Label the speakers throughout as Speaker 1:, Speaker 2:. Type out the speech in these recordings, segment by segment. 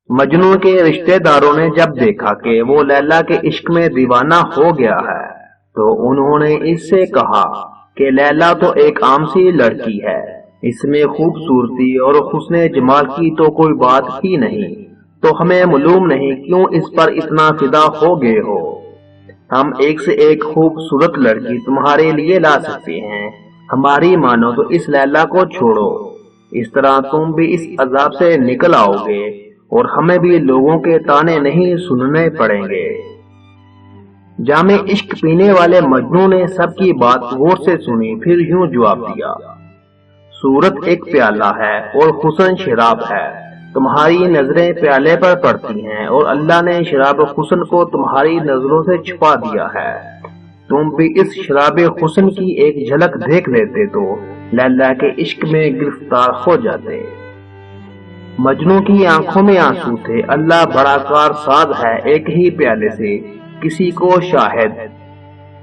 Speaker 1: مجنون کے رشتہ داروں نے جب دیکھا کہ وہ لیلا کے عشق میں دیوانہ ہو گیا ہے تو انہوں نے اس سے کہا کہ لیلا تو ایک عام سی لڑکی ہے، اس میں خوبصورتی اور حسن جمال کی تو کوئی بات ہی نہیں، تو ہمیں معلوم نہیں کیوں اس پر اتنا فدا ہو گئے ہو۔ ہم ایک سے ایک خوبصورت لڑکی تمہارے لیے لا سکتے ہیں، ہماری مانو تو اس لیلا کو چھوڑو، اس طرح تم بھی اس عذاب سے نکل آؤ گے اور ہمیں بھی لوگوں کے تانے نہیں سننے پڑیں گے۔ جام عشق پینے والے مجنون نے سب کی بات غور سے سنی، پھر یوں جواب دیا، صورت ایک پیالہ ہے اور حسن شراب ہے، تمہاری نظریں پیالے پر پڑتی ہیں اور اللہ نے شراب حسن کو تمہاری نظروں سے چھپا دیا ہے، تم بھی اس شراب حسن کی ایک جھلک دیکھ لیتے تو لیلا کے عشق میں گرفتار ہو جاتے۔ مجنوں کی آنکھوں میں آنسو تھے، اللہ بڑا کار ساز ہے، ایک ہی پیالے سے کسی کو شہد،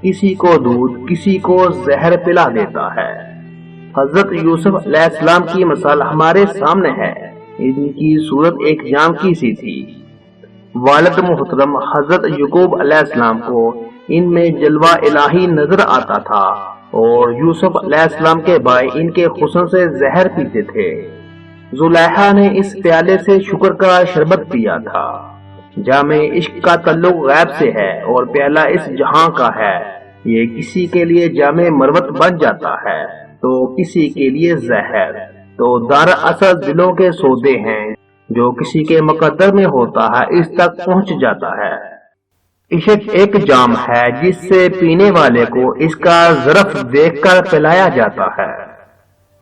Speaker 1: کسی کو دودھ، کسی کو زہر پلا دیتا ہے۔ حضرت یوسف علیہ السلام کی مثال ہمارے سامنے ہے، ان کی صورت ایک جام کی سی تھی۔ والد محترم حضرت یعقوب علیہ السلام کو ان میں جلوہ الہی نظر آتا تھا اور یوسف علیہ السلام کے بھائی ان کے حسن سے زہر پیتے تھے۔ زلیخا نے اس پیالے سے شکر کا شربت پیا تھا۔ جام عشق کا تعلق غیب سے ہے اور پیالہ اس جہاں کا ہے، یہ کسی کے لیے جام مروت بن جاتا ہے تو کسی کے لیے زہر، تو دراصل دلوں کے سودے ہیں، جو کسی کے مقدر میں ہوتا ہے اس تک پہنچ جاتا ہے۔ عشق ایک جام ہے جس سے پینے والے کو اس کا ظرف دیکھ کر پلایا جاتا ہے۔